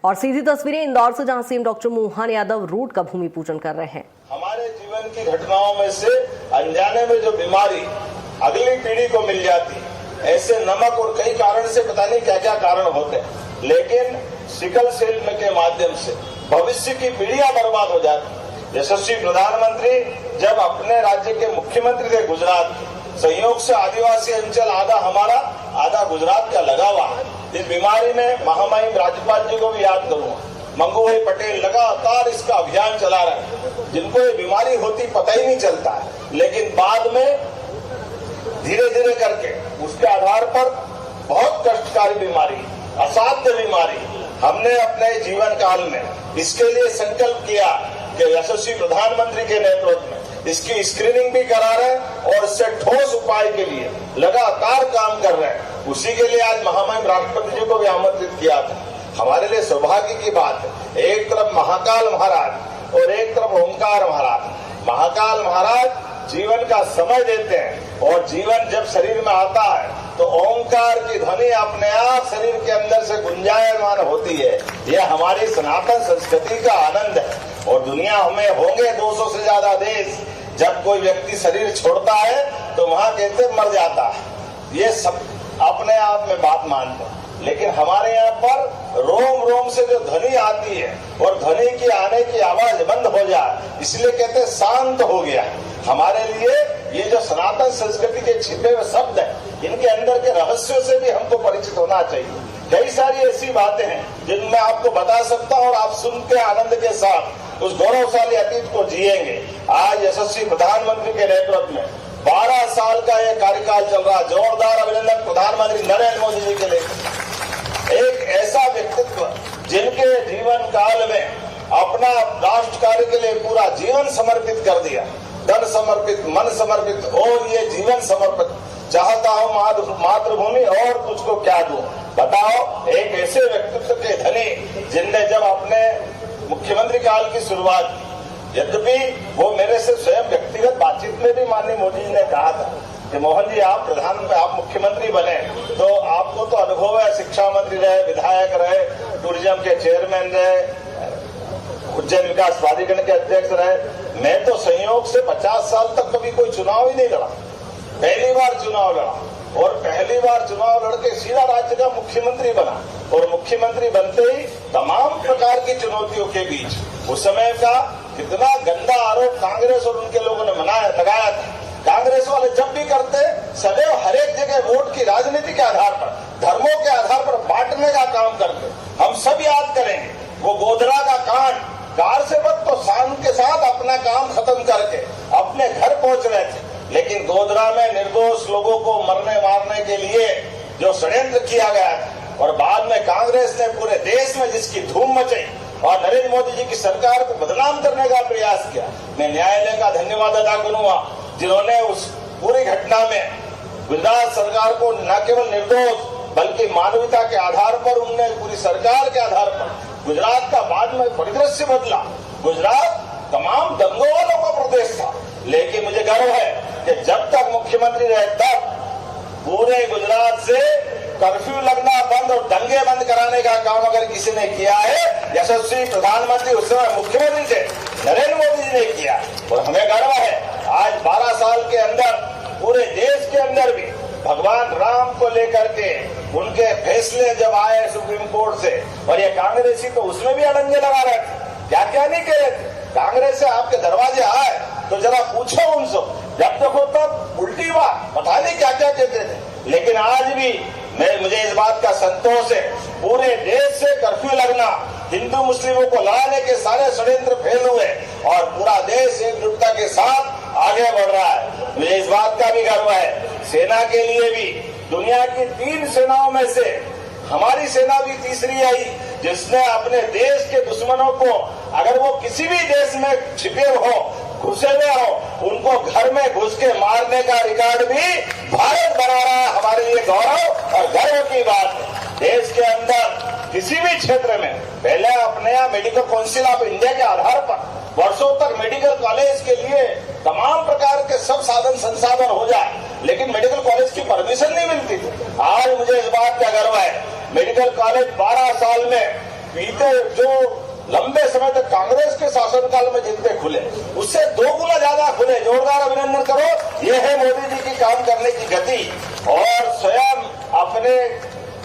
और सीधी तस्वीरें इंदौर से, जहां CM doctor Mohan Yadav road का भूमि पूजन कर रहे हैं। हमारे जीवन की घटनाओं में से अनजाने में जो बीमारी अगली पीढ़ी को मिल जाती, ऐसे नमक और कई कारण से पता नहीं क्या क्या कारण होते हैं, लेकिन सिकल सेल के माध्यम से भविष्य की पीढ़ियां बर्बाद हो जाती। यशस्वी प्रधानमंत्री जब अपने राज्य के मुख्यमंत्री थे गुजरात, संयोग से आदिवासी अंचल आधा हमारा आधा गुजरात का लगा हुआ है। इस बीमारी में महामहिम राज्यपाल जी को भी याद करूंगा, मंगू भाई पटेल लगातार इसका अभियान चला रहे हैं। जिनको ये बीमारी होती पता ही नहीं चलता है, लेकिन बाद में धीरे धीरे करके उसके आधार पर बहुत कष्टकारी बीमारी, असाध्य बीमारी, हमने अपने जीवन काल में इसके लिए संकल्प किया कि यशस्वी प्रधानमंत्री के नेतृत्व में इसकी स्क्रीनिंग भी करा रहे हैं और इससे ठोस उपाय के लिए लगातार काम कर रहे हैं। उसी के लिए आज महामहिम राष्ट्रपति जी को भी आमंत्रित किया था। हमारे लिए सौभाग्य की बात है, एक तरफ महाकाल महाराज और एक तरफ ओंकार महाराज। महाकाल महाराज जीवन का समय देते हैं और जीवन जब शरीर में आता है तो ओंकार की ध्वनि अपने आप शरीर के अंदर से गुंजायमान होती है। यह हमारी सनातन संस्कृति का आनंद है और दुनिया में होंगे 200 से ज्यादा देश, जब कोई व्यक्ति शरीर छोड़ता है तो वहां कहते मर जाता है। ये सब अपने आप में बात मानते हैं, लेकिन हमारे यहाँ पर रोम रोम से जो ध्वनि आती है और ध्वनि की आने की आवाज बंद हो जाए, इसलिए कहते शांत हो गया। हमारे लिए ये जो सनातन संस्कृति के छिपे हुए शब्द हैं, इनके अंदर के रहस्यों से भी हमको परिचित होना चाहिए। कई सारी ऐसी बातें हैं जिनमें आपको बता सकता हूँ और आप सुन के आनंद के साथ उस गौरवशाली अतीत को जिएंगे। आज यशस्वी प्रधानमंत्री के नेतृत्व में 12 साल का ये कार्यकाल चल रहा। जोरदार अभिनंदन प्रधानमंत्री नरेंद्र मोदी जी के लिए। एक ऐसा व्यक्तित्व जिनके जीवन काल में अपना राष्ट्र कार्य के लिए पूरा जीवन समर्पित कर दिया, धन समर्पित, मन समर्पित और ये जीवन समर्पित। चाहता हूँ मातृभूमि और तुझको क्या दूं। बताओ, एक ऐसे व्यक्तित्व के धनी जिनने जब अपने मुख्यमंत्री काल की शुरुआत, यद्यपि वो मेरे से स्वयं व्यक्तिगत बातचीत में भी माननीय मोदी जी ने कहा था कि मोहन जी आप आप मुख्यमंत्री बने तो आपको तो अनुभव है, शिक्षा मंत्री रहे, विधायक रहे, टूरिज्म के चेयरमैन रहे, उज्जैन विकास प्राधिकरण के अध्यक्ष रहे। मैं तो संयोग से 50 साल तक कभी कोई चुनाव ही नहीं लड़ा, पहली बार चुनाव लड़ा और पहली बार चुनाव लड़के सीधा राज्य का मुख्यमंत्री बना और मुख्यमंत्री बनते ही तमाम प्रकार की चुनौतियों के बीच उस समय का कितना गंदा आरोप कांग्रेस और उनके लोगों ने लगाया था। कांग्रेस वाले जब भी करते सदैव हर एक जगह वोट की राजनीति के आधार पर, धर्मों के आधार पर बांटने का काम करते। हम सब याद करेंगे वो गोधरा का कांड, कार से बच तो शान के साथ अपना काम खत्म करके अपने घर पहुंच रहे थे, लेकिन गोधरा में निर्दोष लोगों को मरने मारने के लिए जो षड्यंत्र किया गया था और बाद में कांग्रेस ने पूरे देश में जिसकी धूम मचाई और नरेंद्र मोदी जी की सरकार को बदनाम करने का प्रयास किया, मैं न्यायालय का धन्यवाद अदा करूंगा जिन्होंने उस पूरी घटना में गुजरात सरकार को न केवल निर्दोष बल्कि मानवता के आधार पर, उनने पूरी सरकार के आधार पर गुजरात का बाद में परिदृश्य बदला। गुजरात तमाम दंगों वालों का प्रदेश था, लेकिन मुझे गर्व है कि जब तक मुख्यमंत्री रहे तब पूरे गुजरात से कर्फ्यू लगना बंद और दंगे बंद कराने का काम अगर किसी ने किया है, यशस्वी प्रधानमंत्री उस समय मुख्यमंत्री थे नरेंद्र मोदी जी ने किया। और हमें गर्व है आज 12 साल के अंदर पूरे देश के अंदर भी भगवान राम को लेकर के उनके फैसले जब आए सुप्रीम कोर्ट से, और ये कांग्रेसी तो उसमें भी अड़ंगे लगा रहे थे, क्या क्या नहीं कह रहे थे। कांग्रेस से आपके दरवाजे आए तो जरा पूछो उनसे, जब देखो तब उल्टी बात पता नहीं क्या क्या कहते थे। लेकिन आज भी मुझे इस बात का संतोष है, पूरे देश से कर्फ्यू लगना, हिंदू मुस्लिमों को लड़ाने के सारे षड्यंत्र फेल हुए और पूरा देश एकजुटता के साथ आगे बढ़ रहा है। मुझे इस बात का भी गर्व है, सेना के लिए भी दुनिया की 3 सेनाओं में से हमारी सेना भी तीसरी आई, जिसने अपने देश के दुश्मनों को, अगर वो किसी भी देश में छिपे हो, घुसे हुए हो, उनको घर में घुस के मारने का रिकॉर्ड भी भारत बना रहा है। हमारे लिए गौरव और गर्व की बात है। देश के अंदर किसी भी क्षेत्र में पहले अपने यहाँ मेडिकल काउंसिल ऑफ इंडिया के आधार पर वर्षों तक मेडिकल कॉलेज के लिए तमाम प्रकार के सब साधन संसाधन हो जाए, लेकिन मेडिकल कॉलेज की परमिशन नहीं मिलती थी। आज मुझे इस बात का गर्व है, मेडिकल कॉलेज 12 साल में बीते जो लंबे समय तक कांग्रेस के शासनकाल में जितने खुले उससे 2 गुना ज्यादा खुले। जोरदार अभिनंदन करो। ये है मोदी जी की काम करने की गति। और स्वयं अपने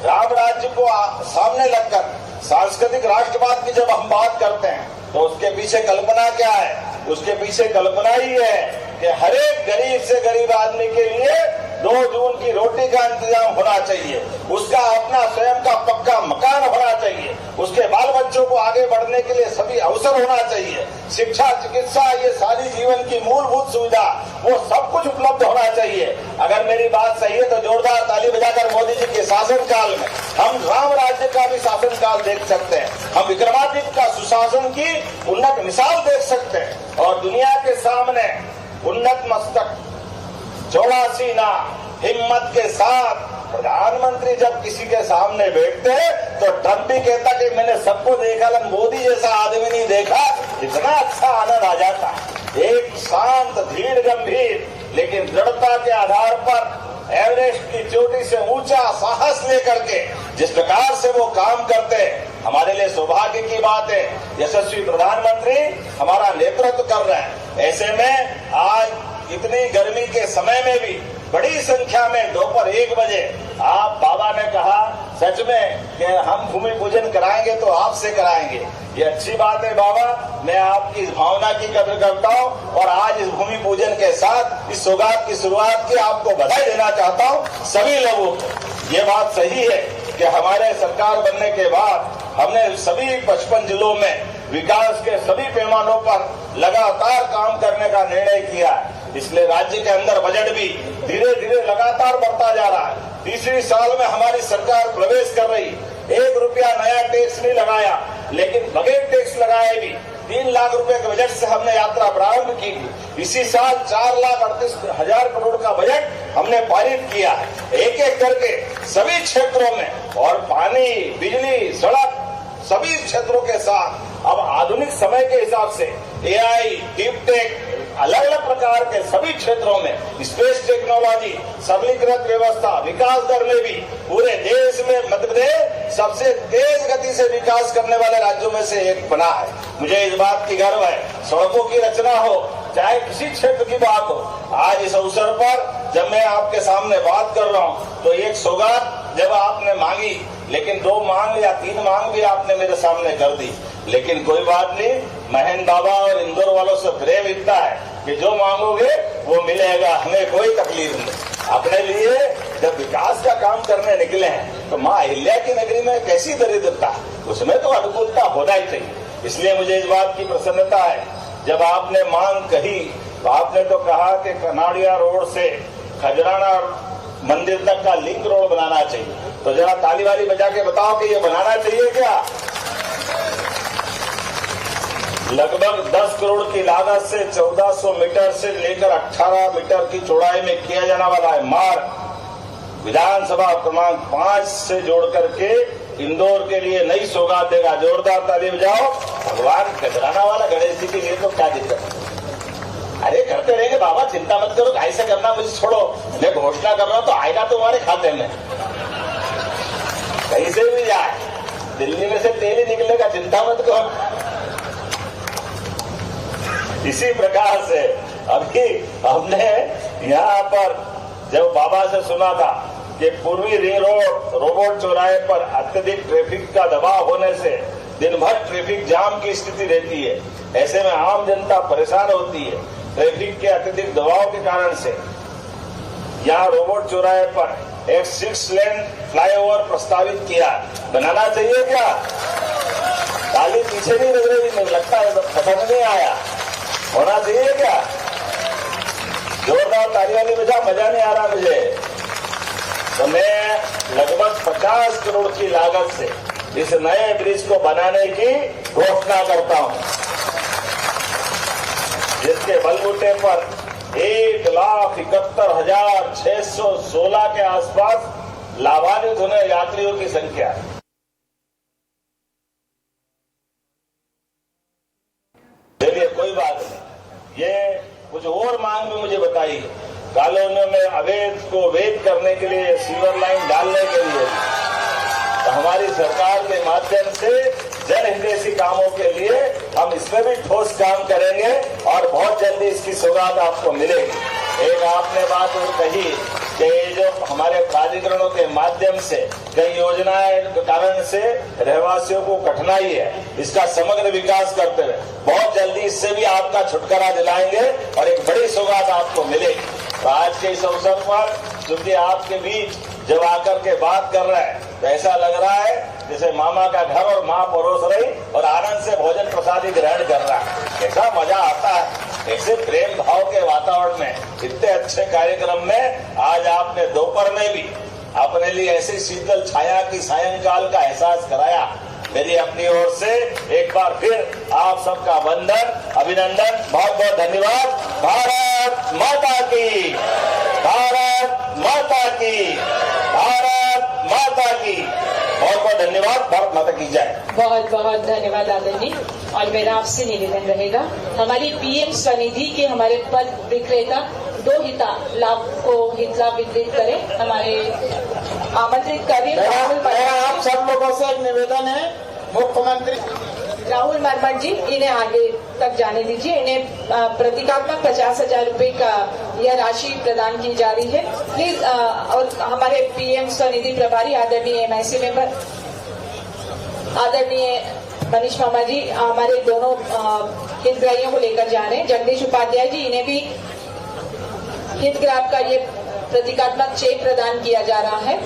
राम राज्य को सामने लगकर सांस्कृतिक राष्ट्रवाद की जब हम बात करते हैं तो उसके पीछे कल्पना क्या है? उसके पीछे कल्पना ही है कि हर एक गरीब से गरीब आदमी के लिए 2 जून की रोटी का इंतजाम होना चाहिए, उसका अपना स्वयं का पक्का मकान होना चाहिए, उसके बाल बच्चों को आगे बढ़ने के लिए सभी अवसर होना चाहिए, शिक्षा, चिकित्सा, ये सारी जीवन की मूलभूत सुविधा वो सब कुछ उपलब्ध होना चाहिए। अगर मेरी बात सही है तो जोरदार ताली बजाकर मोदी जी के शासनकाल में हम राम राज्य का भी शासनकाल देख सकते हैं, हम विक्रमादित्य का सुशासन की उन्नत मिसाल देख सकते हैं और दुनिया के सामने उन्नत मस्तक, चौड़ा सीना, हिम्मत के साथ प्रधानमंत्री जब किसी के सामने बैठते हैं तो ट्रंप भी कहता कि मैंने सबको देखा लेकिन मोदी जैसा आदमी नहीं देखा। इतना अच्छा आनंद आ जाता है। एक शांत, धीर, गंभीर लेकिन दृढ़ता के आधार पर एवरेस्ट की चोटी से ऊंचा साहस लेकर के जिस प्रकार से वो काम करते हैं, हमारे लिए सौभाग्य की बात है। यशस्वी प्रधानमंत्री हमारा नेतृत्व कर रहे हैं। ऐसे में आज इतनी गर्मी के समय में भी बड़ी संख्या में दोपहर 1 बजे आप बाबा ने कहा सच में कि हम भूमि पूजन कराएंगे तो आपसे कराएंगे। ये अच्छी बात है बाबा, मैं आपकी भावना की कदर करता हूँ और आज इस भूमि पूजन के साथ इस सौगात की शुरुआत की आपको बधाई देना चाहता हूँ सभी लोगों को। ये बात सही है कि हमारे सरकार बनने के बाद हमने सभी 55 जिलों में विकास के सभी पैमानों पर लगातार काम करने का निर्णय किया है। इसलिए राज्य के अंदर बजट भी धीरे धीरे लगातार बढ़ता जा रहा है। तीसरी साल में हमारी सरकार प्रवेश कर रही। 1 रुपया नया टैक्स नहीं लगाया, लेकिन बगैर टैक्स लगाए भी 3 लाख रुपए के बजट से हमने यात्रा प्रारंभ की थी। इसी साल 4,38,000 करोड़ का बजट हमने पारित किया है। एक एक करके सभी क्षेत्रों में और पानी, बिजली, सड़क सभी क्षेत्रों के साथ अब आधुनिक समय के हिसाब से AI, डीप टेक, अलग अलग प्रकार के सभी क्षेत्रों में स्पेस टेक्नोलॉजी, सबलीकृत व्यवस्था, विकास दर में भी पूरे देश में मध्य प्रदेश सबसे तेज गति से विकास करने वाले राज्यों में से एक बना है। मुझे इस बात की गर्व है। सड़कों की रचना हो, चाहे किसी क्षेत्र की बात हो, आज इस अवसर पर जब मैं आपके सामने बात कर रहा हूं तो एक सौगात जब आपने मांगी, लेकिन 2 मांग या 3 मांग भी आपने मेरे सामने कर दी, लेकिन कोई बात नहीं। महेंद्र बाबा और इंदौर वालों से प्रेम इतना है कि जो मांगोगे वो मिलेगा, हमें कोई तकलीफ नहीं। अपने लिए जब विकास का काम करने निकले हैं तो माँ अहिल्या की नगरी में कैसी दरिद्रता, उसमें तो अनुकूलता होना ही चाहिए। इसलिए मुझे इस बात की प्रसन्नता है, जब आपने मांग कही तो आपने तो कहा कि कनाड़िया रोड से खजराना मंदिर तक का लिंक रोड बनाना चाहिए। तो जरा ताली वाली बजा के बताओ कि ये बनाना चाहिए क्या? लगभग 10 करोड़ की लागत से 1400 मीटर से लेकर 18 मीटर की चौड़ाई में किया जाने वाला है मार्ग विधानसभा क्रमांक 5 से जोड़ करके इंदौर के लिए नई सौगात देगा। जोरदार ताली बजाओ। भगवान खजराना वाला गणेश जी के लिए तो क्या दिक्कत है? अरे करते रहेंगे बाबा, चिंता मत करो, ऐसा करना मुझे छोड़ो। मैं घोषणा कर रहा हूं तो आएगा तुम्हारे खाते में, कहीं से भी जाए, दिल्ली में से तेल ही निकलेगा, चिंता मत करो। इसी प्रकार से अभी हमने यहाँ पर जब बाबा से सुना था कि पूर्वी रिंग रोड रोबोट चौराहे पर अत्यधिक ट्रैफिक का दबाव होने से दिन भर ट्रैफिक जाम की स्थिति रहती है, ऐसे में आम जनता परेशान होती है ट्रैफिक के अत्यधिक दबाव के कारण से। यहाँ रोबोट चौराहे पर एक 6 लेन फ्लाईओवर प्रस्तावित किया, बनाना चाहिए क्या? ताली पीछे नहीं लग रही, मुझे लगता है पसंद नहीं आया, होना चाहिए क्या? जोरदार ताली वाली बजा, मजा नहीं आ रहा मुझे। तो मैं लगभग 50 करोड़ की लागत से इस नए ब्रिज को बनाने की घोषणा करता हूं, जिसके बलबूते पर 1,71,616 के आसपास लाभान्वित होने यात्रियों की संख्या है। चलिए कोई बात नहीं, ये कुछ और मांग भी मुझे बताई है। कॉलोनियों में अवैध को वैध करने के लिए, सीवर लाइन डालने के लिए तो हमारी सरकार के माध्यम से कामों के लिए हम इसमें भी ठोस काम करेंगे और बहुत जल्दी इसकी सौगात आपको मिलेगी। एक आपने बात और कही कि जो हमारे प्राधिकरणों के माध्यम से कई योजनाएं के कारण से रहवासियों को कठिनाई है, इसका समग्र विकास करते हुए बहुत जल्दी इससे भी आपका छुटकारा दिलाएंगे और एक बड़ी सौगात आपको मिलेगी। तो आज के इस अवसर पर क्योंकि आपके बीच जब आकर के बात कर रहे हैं तो ऐसा लग रहा है जैसे मामा का घर और माँ परोस रही और आनंद से भोजन प्रसादी ग्रहण कर रहा है। ऐसा मजा आता है। ऐसे प्रेम भाव के वातावरण में इतने अच्छे कार्यक्रम में आज आपने दोपहर में भी अपने लिए ऐसी शीतल छाया की सायंकाल का एहसास कराया। मेरी अपनी ओर से एक बार फिर आप सबका वंदन, अभिनंदन, बहुत बहुत धन्यवाद। भारत माता की, भारत माता की, भारत माता की। बहुत बहुत धन्यवाद। भारत माता की जय। बहुत बहुत धन्यवाद आदरणीय। और मेरा आपसे निवेदन रहेगा, हमारी पीएम स्वनिधि के हमारे पद विक्रेता 2 हित लाभ वितरित करें। हमारे आमंत्रित करें आप सब लोगों से एक निवेदन है, मुख्यमंत्री राहुल मरमट जी, इन्हें आगे तक जाने दीजिए। इन्हें प्रतीकात्मक 50,000 रुपए का यह राशि प्रदान की जा रही है। प्लीज और हमारे पीएम स्वनिधि प्रभारी आदरणीय MIC मेंबर आदरणीय मनीष मामा जी हमारे दोनों हितग्राहियों को लेकर जा रहे हैं। जगदीश उपाध्याय जी, इन्हें भी हितग्राहक का ये प्रतीकात्मक चेक प्रदान किया जा रहा है।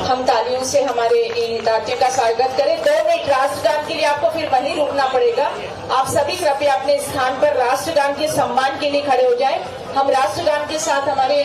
हम तालियों से हमारे इन हितार्थियों का स्वागत करें। 2 मिनट राष्ट्रगान के लिए आपको फिर वहीं रुकना पड़ेगा। आप सभी कृपया अपने स्थान पर राष्ट्रगान के सम्मान के लिए खड़े हो जाएं। हम राष्ट्रगान के साथ हमारे